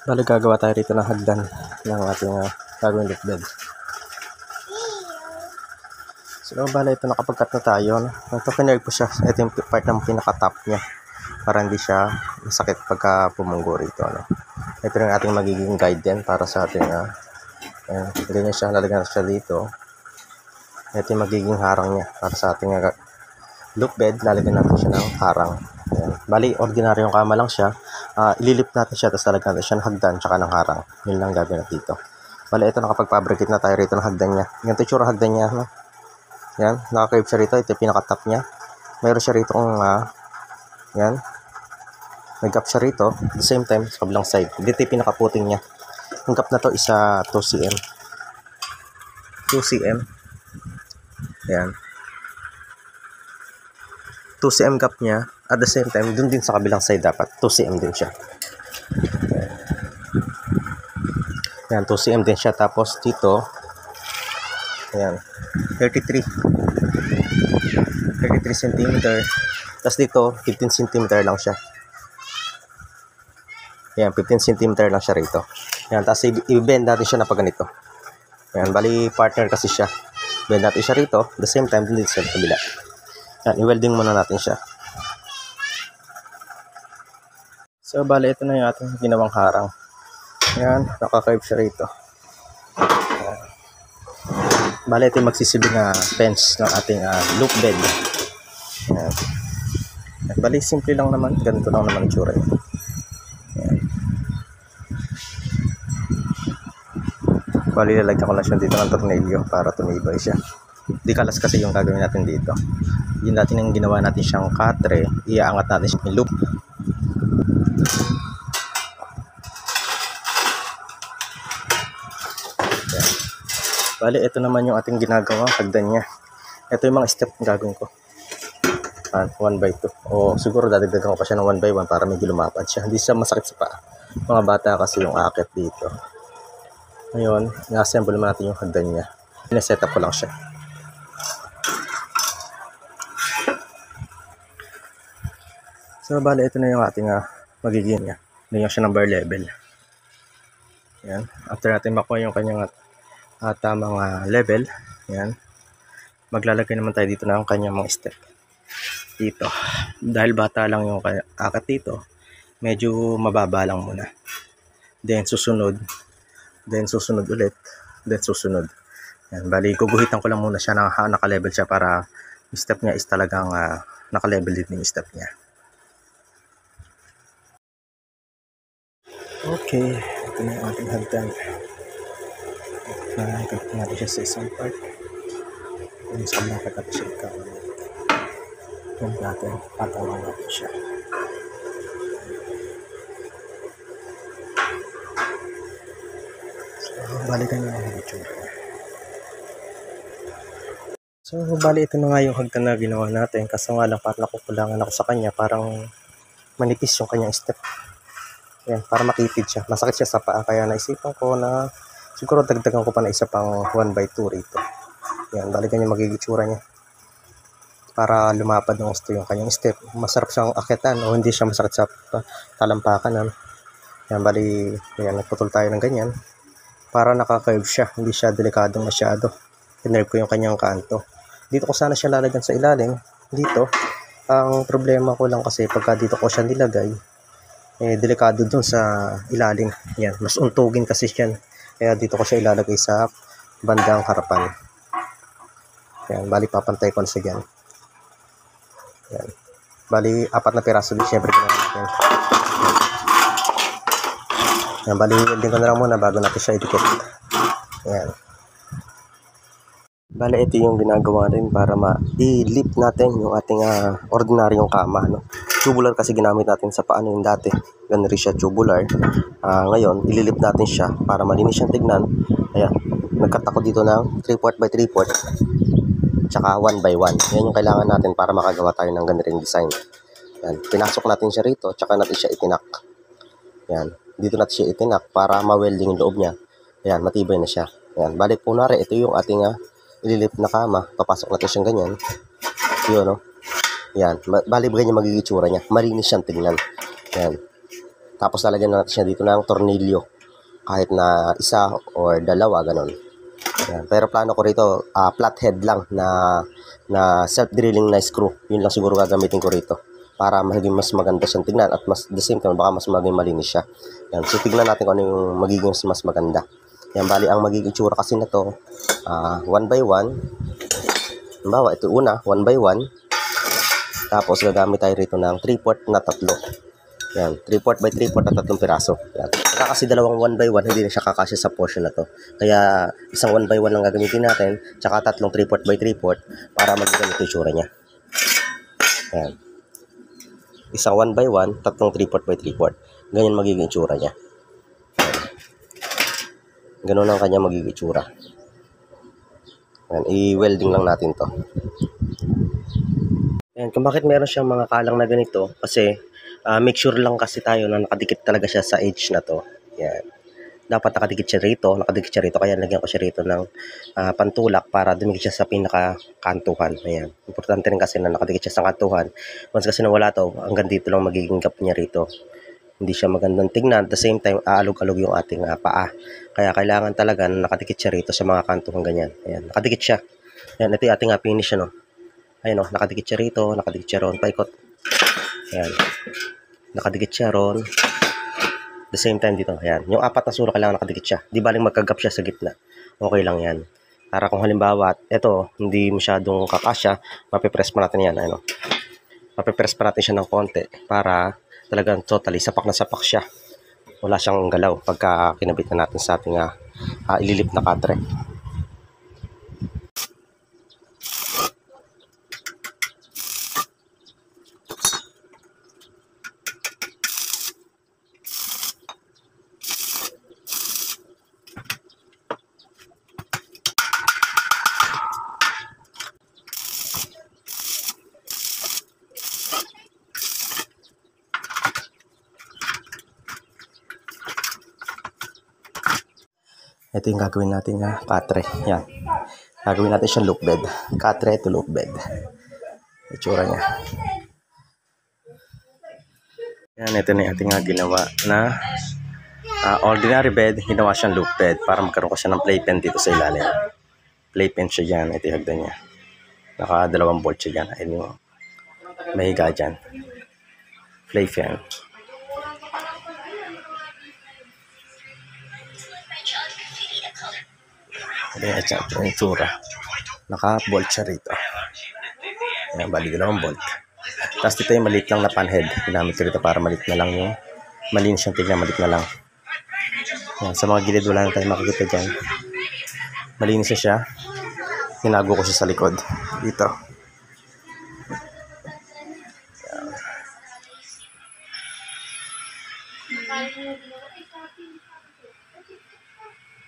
Bali gagawa tayo rito ng hagdan ng ating gagawin loop bed. So bali ito nakapag-cut na tayo. Ito pinerg ko siya. Ito yung part ng pinaka-top niya para hindi siya masakit pagka pumunggo rito. Ito yung ating magiging guide din para sa ating ganyan siya, lalagyan siya dito. Ito yung magiging harang niya para sa ating loop bed. Lalagyan natin siya ng harang. Ayan. Bali ordinaryong kama lang siya. Ililip natin siya tapos lalagyan natin siya ng hagdan tsaka ng harang. Yun lang gagawin natin dito. Bali ito nakapag-fabricate na tayo rito ng hagdan niya. Ganito yung tsura hagdan niya. No? Yan, naka-curve siya rito. Ito yung pinaka-top niya. Mayroon siya rito kung yan. May gap siya rito. At the same time, sa kabilang side. Dito yung pinaka-puting niya. Yung gap na to is 2 cm. 2 cm. Yan. 2 cm gap niya. At the same time, dun din sa kabilang side dapat. 2 cm din siya. Yan, 2 cm din siya. Tapos dito, ayan, 33 cm. Tapos dito, 15 cm lang siya. Ayan, 15 cm lang siya rito. Ayan, tapos i-bend natin siya na pag ganito. Ayan, bali partner kasi siya. Bend natin siya rito. At the same time, din sa kabila. Ayan, i-welding muna natin siya. So, bali ito na yung ating ginawang harang. Ayan, naka-curve siya rito. Ayan. Bali ito yung magsisilbing fence ng ating loop bed. Ayan. Bali simple lang naman. Ganito lang naman yung tsura ito. Ayan. Bali lalagyan ko lang siya dito ng tornilyo para tumibay siya. Di kalas kasi yung gagawin natin dito. Yun natin yung ginawa natin siyang katre. Iaangat natin siya yung loop. Ayan. Bali ito naman yung ating ginagawa hagdan niya. Ito yung mga step na gagawin ko. 1 by 2. O siguro dadagdagan ko pa siya ng 1 by 1 para medyo lumapad siya. Hindi siya masakit sa paa. Mga bata kasi yung akit dito. Ngayon, i-assemble natin yung hagdan niya. Pina-set up ko lang siya. So, bali ito na yung ating magiging niya. Lagyan siya ng bar level. Yan. After natin makuha yung kanyang tamang level, yan. Maglalagay naman tayo dito ng kanyang mga step. Dito. Dahil bata lang yung akat dito, medyo mababa lang muna. Then susunod ulit, then susunod. Yan, bali guguhitan ko lang muna siya na naka-level siya para yung step niya is talagang naka-level din yung step niya. Okay, ito na yung ating hagdan. Ikabit natin siya sa isang part. Yung sa mga natin siya ikaw. Yan natin, patawang natin siya. So, balikan nyo ang YouTube. So, bali ito na nga yung hagdan na ginawa natin. Kaso nga lang parang nakukulangan ako sa kanya. Parang manipis yung kanyang step. Yan, para makitid siya. Masakit siya sa paa. Kaya naisipan ko na siguro dagdagan ko pa na isa pang 1 by 2 rito. Yan, balikan yung magiging tsura niya. Para lumapad ng gusto yung kanyang step. Masarap siyang akitan o hindi siya masakit sa talampakan. Yan, bali, yan, nagputol tayo ng ganyan. Para naka-curve siya. Hindi siya delikadong masyado. Pinerve ko yung kanyang kanto. Dito ko sana siya lalagyan sa ilalim. Dito. Ang problema ko lang kasi pagka dito ko siya nilagay, delikado dun sa ilalim. Yan, mas untugin kasi siya. Kaya dito ko siya ilalagay sa bandang harapan. Yan, bali papantay ko na siya dyan. Yan. Bali, 4 na piraso din siyempre ginawa natin. Yan, bali, welding ko na lang muna bago natin siya idikit. Yan. Bali, ito yung ginagawa rin para ma-i-lift natin yung ating ordinaryong kama. No? Tubular kasi ginamit natin sa paano yung dati. Ganun rin siya tubular. Ngayon, ililip natin siya para malinis siyang tignan. Ayan, nagkat ako dito ng 3/4 by 3/4. Tsaka 1 by 1. Yan yung kailangan natin para makagawa tayo ng ganun ring design. Yan, pinasok natin siya rito, tsaka natin siya itinak. Yan, dito natin siya itinak para ma-welding yung loob niya. Ayan, matibay na siya. Ayan, balik po nari, ito yung ating ililip na kama. Papasok natin siyang ganyan. Yun, no? Yan, bali ba ganyan magiging itsura niya. Malinis siyang tingnan. Yan. Tapos lalagyan natin siya dito ng tornilyo. Kahit na isa or dalawa, ganun. Yan. Pero plano ko rito, flathead lang na self-drilling na screw. Yun lang siguro gagamitin ko rito. Para maging mas maganda siyang tignan at mas the same time baka mas maging malinis siya. Yan. So tignan natin kung ano yung magiging mas maganda. Yan, bali ang magiging tsura kasi na to, 1 by 1. Halimbawa, ito una, 1 by 1. Tapos gagamit tayo rito ng 3/4 na tatlo. Yan, 3/4 by 3/4 na tatlong piraso. Yan. Saka kasi dalawang 1 by 1, hindi na siya kakasya sa portion na to. Kaya isang 1 by 1 lang gagamitin natin, tsaka tatlong 3/4 by 3/4 para magiging ito yung tsura niya. Yan. Isang 1 by 1, tatlong 3/4 by 3/4. Ganyan magiging tsura niya. Yan. Ganun ang kanya magiging tsura. Yan, i-welding lang natin to. Yan, kung bakit meron siyang mga kalang na ganito, kasi make sure lang kasi tayo na nakadikit talaga siya sa edge na to. Yan. Dapat nakadikit siya rito, kaya lagyan ko siya rito ng pantulak para dumikit siya sa pinaka-kantuhan. Ayan. Importante rin kasi na nakadikit siya sa kantuhan. Once kasi nawala to, hanggang dito lang magiging gap niya rito. Hindi siya magandang tignan. At the same time, aalog-alog yung ating paa. Kaya kailangan talaga na nakadikit siya rito sa mga kantuhan ganyan. Ayan, nakadikit siya. Ayan, ito yung ating finish, ano. Ayan o, nakadikit siya rito, nakadikit siya ron, paikot. Ayan. Nakadikit siya ron. The same time dito, ayan. Yung apat na sulok kailangan nakadikit siya. Di baling magkagap siya sa gitna. Okay lang yan. Para kung halimbawa, ito, hindi masyadong kakasya, mapipress pa natin yan. Ano? Mapipress pa natin siya ng konti para talagang totally sapak na sapak siya. Wala siyang galaw pagka kinabit na natin sa ating ililip na katre. Ito yung gagawin natin na katre. Yan. Gagawin natin siyang loop bed. Katre to loop bed. Itsura niya. Yan, ito na yung ating ginawa na ordinary bed. Ginawa siyang loop bed para magkaroon ko siya ng playpen dito sa ilalim. Playpen siya dyan. Ito yung hagdan niya. Naka 2 bolt siya dyan. Ayun yung mahiga dyan. Playpen. Ito yung tsura. Naka-bolt siya rito. Ayan, bali 2 bolt. Tapos dito yung maliit lang na panhead. Ginamit ko rito para maliit na lang yung malinis yung tignan, maliit na lang. Ayan, sa mga gilid wala na tayo makikita dyan. Malinis siya. Hinago ko siya sa likod. Dito.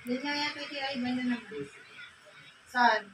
Yan nga yan, kaya iba na naman. Saan?